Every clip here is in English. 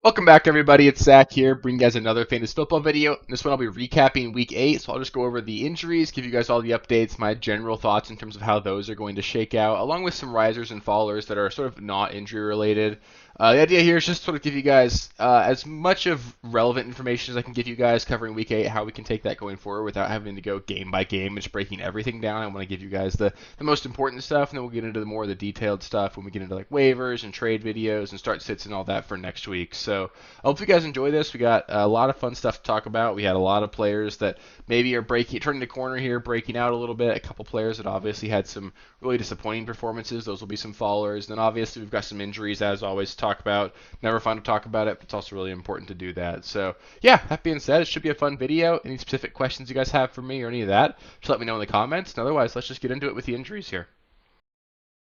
Welcome back, everybody. It's Zach here, bringing you guys another fantasy football video. In this one, I'll be recapping Week 8, so I'll just go over the injuries, give you guys all the updates, my general thoughts in terms of how those are going to shake out, along with some risers and fallers that are sort of not injury related. The idea here is just sort of give you guys as much of relevant information as I can give you guys covering Week 8, how we can take that going forward without having to go game by game and just breaking everything down. I want to give you guys the most important stuff, and then we'll get into the more of the detailed stuff when we get into like waivers and trade videos and start sits and all that for next week. So I hope you guys enjoy this. We got a lot of fun stuff to talk about. We had a lot of players that maybe are turning the corner here, breaking out a little bit. A couple players that obviously had some really disappointing performances. Those will be some fallers. Then obviously we've got some injuries, as always, to talk about. Never fun to talk about it, but it's also really important to do that. So yeah, that being said, it should be a fun video. Any specific questions you guys have for me or any of that, just let me know in the comments. And otherwise, let's just get into it with the injuries here.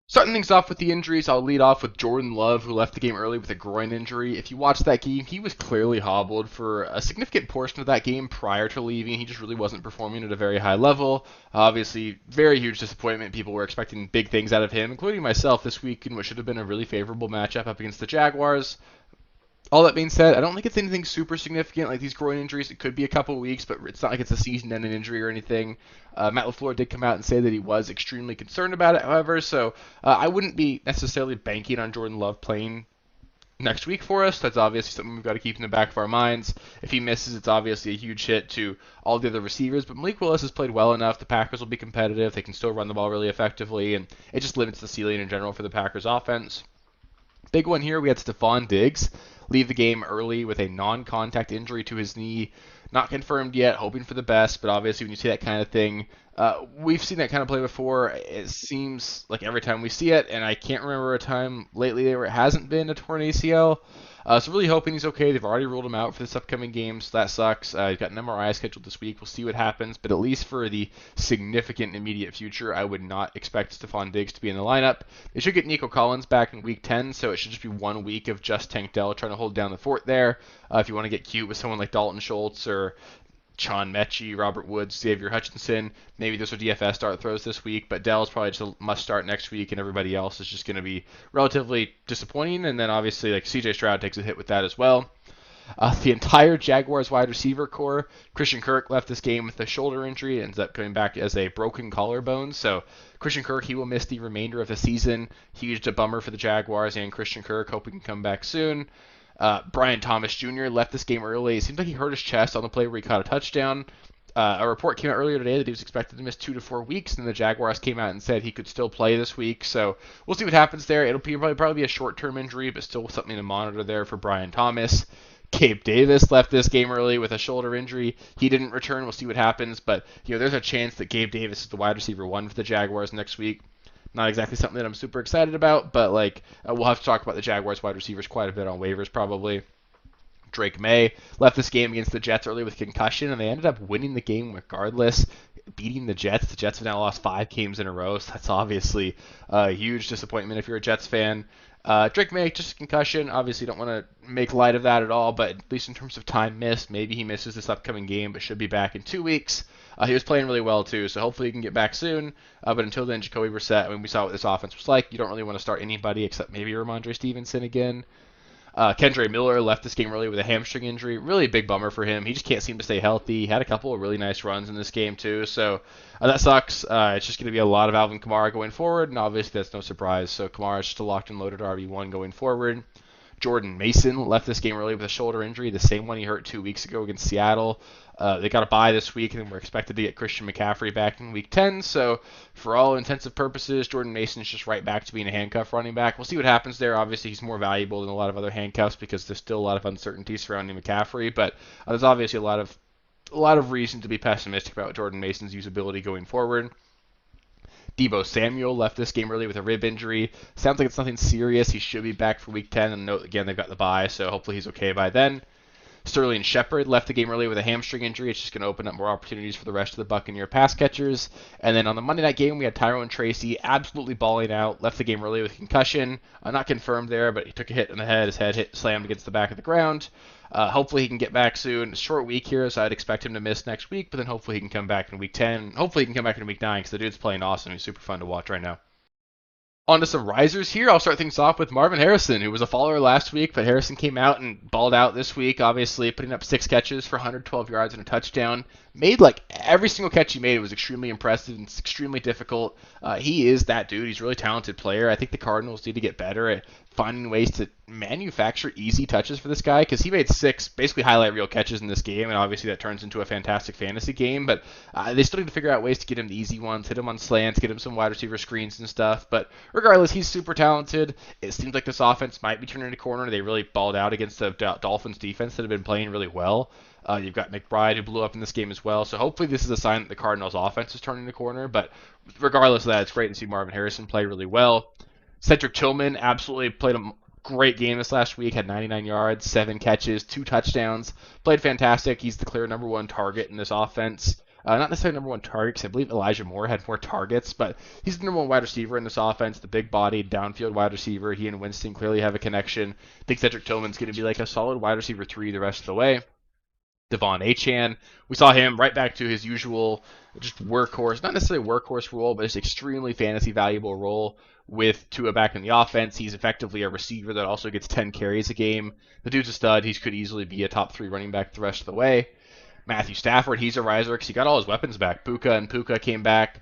Starting things off with the injuries, I'll lead off with Jordan Love, who left the game early with a groin injury. If you watched that game, he was clearly hobbled for a significant portion of that game prior to leaving. He just really wasn't performing at a very high level. Obviously, very huge disappointment. People were expecting big things out of him, including myself this week in what should have been a really favorable matchup up against the Jaguars. All that being said, I don't think it's anything super significant. Like these groin injuries, it could be a couple weeks, but it's not like it's a season-ending injury or anything. Matt LaFleur did come out and say that he was extremely concerned about it, however, so I wouldn't be necessarily banking on Jordan Love playing next week for us. That's obviously something we've got to keep in the back of our minds. If he misses, it's obviously a huge hit to all the other receivers, but Malik Willis has played well enough. The Packers will be competitive. They can still run the ball really effectively, and it just limits the ceiling in general for the Packers offense. Big one here, we had Stephon Diggs leave the game early with a non-contact injury to his knee. Not confirmed yet, hoping for the best, but obviously when you see that kind of thing, we've seen that kind of play before. It seems like every time we see it, and I can't remember a time lately where it hasn't been a torn ACL. So really hoping he's okay. They've already ruled him out for this upcoming game, so that sucks. He's got an MRI scheduled this week. We'll see what happens, but at least for the significant immediate future, I would not expect Stephon Diggs to be in the lineup. They should get Nico Collins back in Week 10, so it should just be 1 week of just Tank Dell trying to hold down the fort there. If you want to get cute with someone like Dalton Schultz or Sean Mechie, Robert Woods, Xavier Hutchinson. Maybe those are DFS start throws this week, but Dell's probably just a must start next week, and everybody else is just going to be relatively disappointing. And then obviously, like CJ Stroud takes a hit with that as well. The entire Jaguars wide receiver core, Christian Kirk left this game with a shoulder injury, ends up coming back as a broken collarbone. So Christian Kirk, he will miss the remainder of the season. Huge bummer for the Jaguars and Christian Kirk. Hope he can come back soon. Brian Thomas Jr. left this game early. It seems like he hurt his chest on the play where he caught a touchdown. A report came out earlier today that he was expected to miss 2 to 4 weeks, and the Jaguars came out and said he could still play this week. So we'll see what happens there. It'll probably be a short-term injury, but still something to monitor there for Brian Thomas. Gabe Davis left this game early with a shoulder injury. He didn't return. We'll see what happens, but there's a chance that Gabe Davis is the wide receiver 1 for the Jaguars next week. Not exactly something that I'm super excited about, but we'll have to talk about the Jaguars wide receivers quite a bit on waivers probably. Drake May left this game against the Jets early with concussion, and they ended up winning the game regardless, beating the Jets. The Jets have now lost 5 games in a row, so that's obviously a huge disappointment if you're a Jets fan. Drake May, just a concussion. Obviously, don't want to make light of that at all, but at least in terms of time missed, maybe he misses this upcoming game, but should be back in 2 weeks. He was playing really well, too, so hopefully he can get back soon. But until then, Jacoby Brissett, I mean, we saw what this offense was like. You don't really want to start anybody except maybe Ramondre Stevenson again. Kendre Miller left this game early with a hamstring injury. Really a big bummer for him. He just can't seem to stay healthy. He had a couple of really nice runs in this game, too. So that sucks. It's just going to be a lot of Alvin Kamara going forward, and obviously that's no surprise. So Kamara is just a locked and loaded RB1 going forward. Jordan Mason left this game early with a shoulder injury, the same one he hurt 2 weeks ago against Seattle. They got a bye this week, and we're expected to get Christian McCaffrey back in Week 10. So, for all intensive purposes, Jordan Mason's just right back to being a handcuff running back. We'll see what happens there. Obviously, he's more valuable than a lot of other handcuffs because there's still a lot of uncertainty surrounding McCaffrey. But there's obviously a lot of reason to be pessimistic about Jordan Mason's usability going forward. Deebo Samuel left this game early with a rib injury. Sounds like it's nothing serious. He should be back for Week 10. And note again, they've got the bye, so hopefully he's okay by then. Sterling Shepard left the game early with a hamstring injury. It's just going to open up more opportunities for the rest of the Buccaneer pass catchers. And then on the Monday night game, we had Tyrone Tracy absolutely balling out. Left the game early with concussion. Not confirmed there, but he took a hit in the head. His head slammed against the back of the ground. Hopefully he can get back soon. Short week here, so I'd expect him to miss next week, but then hopefully he can come back in Week 10. Hopefully he can come back in Week 9 because the dude's playing awesome. He's super fun to watch right now. On to some risers here. I'll start things off with Marvin Harrison, who was a follower last week, but Harrison came out and balled out this week, obviously putting up 6 catches for 112 yards and a touchdown. Made like every single catch he made was extremely impressive and it's extremely difficult. He is that dude. He's a really talented player. I think the Cardinals need to get better at finding ways to manufacture easy touches for this guy because he made 6 basically highlight reel catches in this game, and obviously that turns into a fantastic fantasy game. But they still need to figure out ways to get him the easy ones, hit him on slants, get him some wide receiver screens and stuff. But regardless, he's super talented. It seems like this offense might be turning a corner. They really balled out against the Dolphins defense that have been playing really well. You've got McBride who blew up in this game as well. So hopefully this is a sign that the Cardinals offense is turning the corner. But regardless of that, it's great to see Marvin Harrison play really well. Cedric Tillman absolutely played a great game this last week. Had 99 yards, 7 catches, 2 touchdowns. Played fantastic. He's the clear number 1 target in this offense. Not necessarily number 1 target, because I believe Elijah Moore had more targets, but he's the number 1 wide receiver in this offense, the big-bodied, downfield wide receiver. He and Winston clearly have a connection. I think Cedric Tillman's going to be like a solid wide receiver 3 the rest of the way. Devon Achane, we saw him right back to his usual just workhorse, not necessarily workhorse role, but just extremely fantasy valuable role with Tua back in the offense. He's effectively a receiver that also gets 10 carries a game. The dude's a stud. He could easily be a top 3 running back the rest of the way. Matthew Stafford, he's a riser because he got all his weapons back. Puka came back.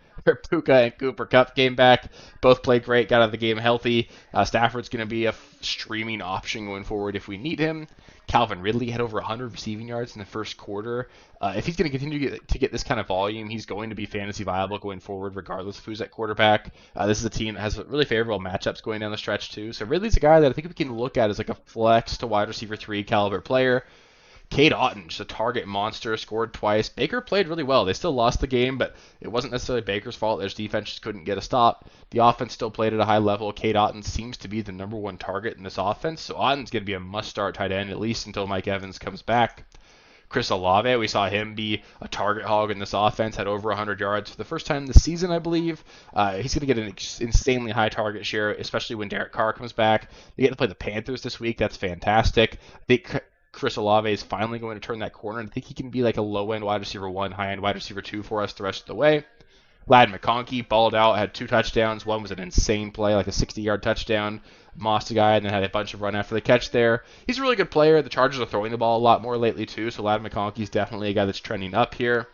Puka and Cooper Kupp came back. Both played great, got out of the game healthy. Stafford's going to be a streaming option going forward if we need him. Calvin Ridley had over 100 receiving yards in the first quarter. If he's going to continue to get this kind of volume, he's going to be fantasy viable going forward, regardless of who's at quarterback. This is a team that has really favorable matchups going down the stretch, too. So Ridley's a guy that I think we can look at as like a flex to wide receiver 3 caliber player. Cade Otton, just a target monster, scored twice. Baker played really well. They still lost the game, but it wasn't necessarily Baker's fault. Their defense just couldn't get a stop. The offense still played at a high level. Cade Otton seems to be the number 1 target in this offense, so Otton's going to be a must-start tight end, at least until Mike Evans comes back. Chris Olave, we saw him be a target hog in this offense, had over 100 yards for the first time this season, I believe. He's going to get an insanely high target share, especially when Derek Carr comes back. They get to play the Panthers this week. That's fantastic. I think Chris Olave is finally going to turn that corner, and I think he can be like a low-end wide receiver 1, high-end wide receiver 2 for us the rest of the way. Ladd McConkey balled out, had 2 touchdowns. One was an insane play, like a 60-yard touchdown. Mossed a guy and then had a bunch of run after the catch there. He's a really good player. The Chargers are throwing the ball a lot more lately, too, so Ladd McConkey's definitely a guy that's trending up here.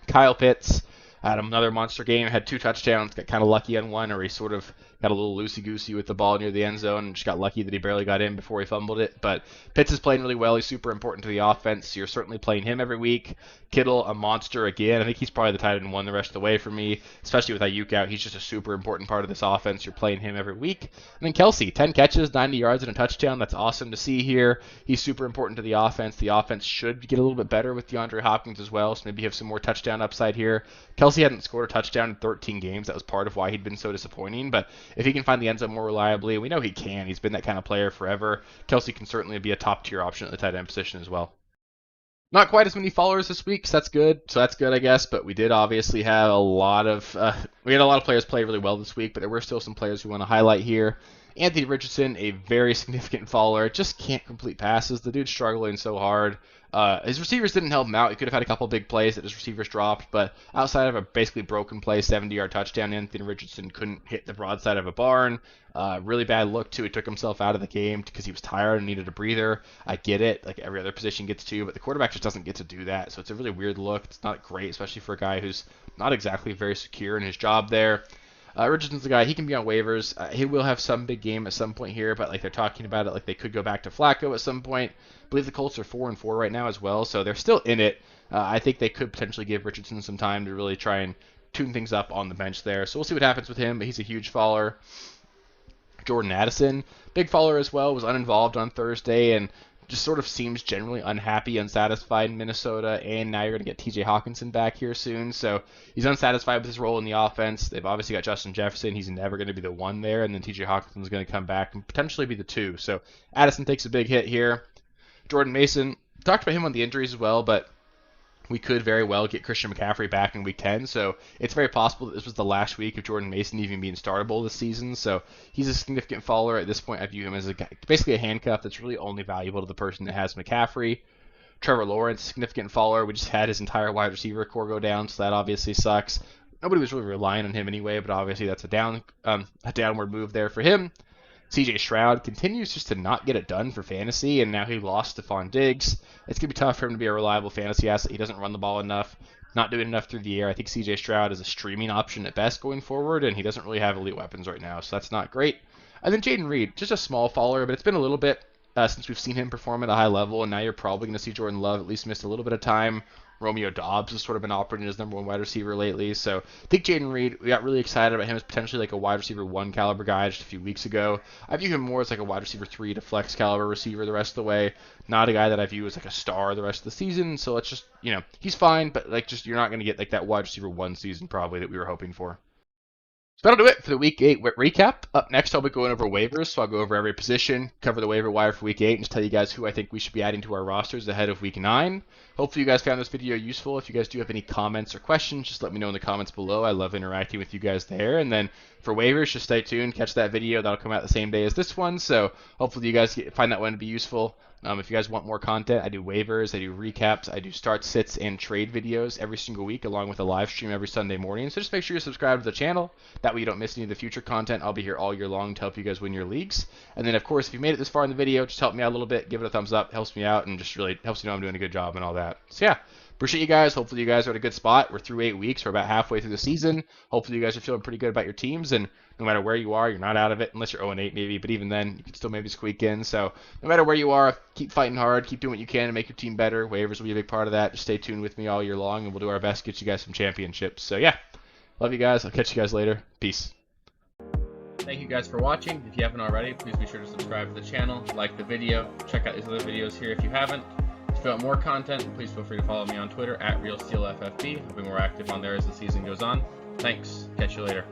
Kyle Pitts had another monster game, had 2 touchdowns, got kind of lucky on one, or he sort of got a little loosey-goosey with the ball near the end zone and just got lucky that he barely got in before he fumbled it. But Pitts is playing really well. He's super important to the offense. You're certainly playing him every week. Kittle, a monster again. I think he's probably the tight end 1 the rest of the way for me, especially with Ayuk out. He's just a super important part of this offense. You're playing him every week. And then Kelsey, 10 catches, 90 yards, and a touchdown. That's awesome to see here. He's super important to the offense. The offense should get a little bit better with DeAndre Hopkins as well, so maybe have some more touchdown upside here. Kelsey hadn't scored a touchdown in 13 games. That was part of why he'd been so disappointing, but if he can find the end zone more reliably, we know he can. He's been that kind of player forever. Kelsey can certainly be a top-tier option at the tight end position as well. Not quite as many followers this week, so that's good. I guess. But we did obviously have a lot of players play really well this week, but there were still some players we want to highlight here. Anthony Richardson, a very significant follower, just can't complete passes. The dude's struggling so hard. His receivers didn't help him out. He could have had a couple big plays that his receivers dropped, but outside of a basically broken play, 70-yard touchdown, Anthony Richardson couldn't hit the broadside of a barn. Really bad look, too. He took himself out of the game because he was tired and needed a breather. I get it. Like every other position gets to, but the quarterback just doesn't get to do that. So it's a really weird look. It's not great, especially for a guy who's not exactly very secure in his job there. Richardson's a guy, he can be on waivers. He will have some big game at some point here, but like they're talking about it like they could go back to Flacco at some point. I believe the Colts are 4-4 right now as well, so they're still in it. I think they could potentially give Richardson some time to really try and tune things up on the bench there. So we'll see what happens with him, but he's a huge follower. Jordan Addison, big follower as well, was uninvolved on Thursday and just sort of seems generally unhappy, unsatisfied in Minnesota, and now you're going to get TJ Hawkinson back here soon, so he's unsatisfied with his role in the offense. They've obviously got Justin Jefferson. He's never going to be the 1 there, and then TJ Hawkinson's going to come back and potentially be the 2, so Addison takes a big hit here. Jordan Mason, talked about him on the injuries as well, but we could very well get Christian McCaffrey back in Week 10, so it's very possible that this was the last week of Jordan Mason even being startable this season, so he's a significant follower. At this point, I view him as basically a handcuff that's really only valuable to the person that has McCaffrey. Trevor Lawrence, significant follower. We just had his entire wide receiver core go down, so that obviously sucks. nobody was really relying on him anyway, but obviously that's a downward move there for him. CJ Stroud continues just to not get it done for fantasy, and now he lost Stephon Diggs. It's going to be tough for him to be a reliable fantasy asset. He doesn't run the ball enough, not doing enough through the air. I think CJ Stroud is a streaming option at best going forward, and he doesn't really have elite weapons right now, so that's not great. And then Jayden Reed, just a small follower, but it's been a little bit since we've seen him perform at a high level, and now you're probably going to see Jordan Love at least missed a little bit of time. Romeo Doubs has sort of been operating as number one wide receiver lately. So I think Jayden Reed, we got really excited about him as potentially like a wide receiver 1 caliber guy just a few weeks ago. I view him more as like a wide receiver 3 to flex caliber receiver the rest of the way. Not a guy that I view as like a star the rest of the season. So let's just, he's fine, but like just you're not going to get like that wide receiver 1 season probably that we were hoping for. So that'll do it for the Week 8 recap. Up next, I'll be going over waivers, so I'll go over every position, cover the waiver wire for Week 8, and just tell you guys who I think we should be adding to our rosters ahead of Week 9. Hopefully you guys found this video useful. If you guys do have any comments or questions, just let me know in the comments below. I love interacting with you guys there. And then for waivers, just stay tuned. Catch that video. That'll come out the same day as this one, so hopefully you guys find that one to be useful. If you guys want more content, I do waivers, I do recaps, I do start, sits, and trade videos every single week, along with a live stream every Sunday morning. So just make sure you subscribe to the channel. That way you don't miss any of the future content. I'll be here all year long to help you guys win your leagues. And then, of course, if you made it this far in the video, just help me out a little bit. Give it a thumbs up. Helps me out and just really helps you know I'm doing a good job and all that. So, yeah. Appreciate you guys. Hopefully you guys are at a good spot. We're through 8 weeks. We're about halfway through the season. Hopefully you guys are feeling pretty good about your teams, and no matter where you are, you're not out of it, unless you're 0-8 maybe, but even then, you can still maybe squeak in. So no matter where you are, keep fighting hard, keep doing what you can to make your team better. Waivers will be a big part of that. Just stay tuned with me all year long, and we'll do our best to get you guys some championships. So yeah, love you guys. I'll catch you guys later. Peace. Thank you guys for watching. If you haven't already, please be sure to subscribe to the channel, like the video, check out these other videos here if you haven't. If you want more content, please feel free to follow me on Twitter at RealSteelFFB. I'll be more active on there as the season goes on. Thanks. Catch you later.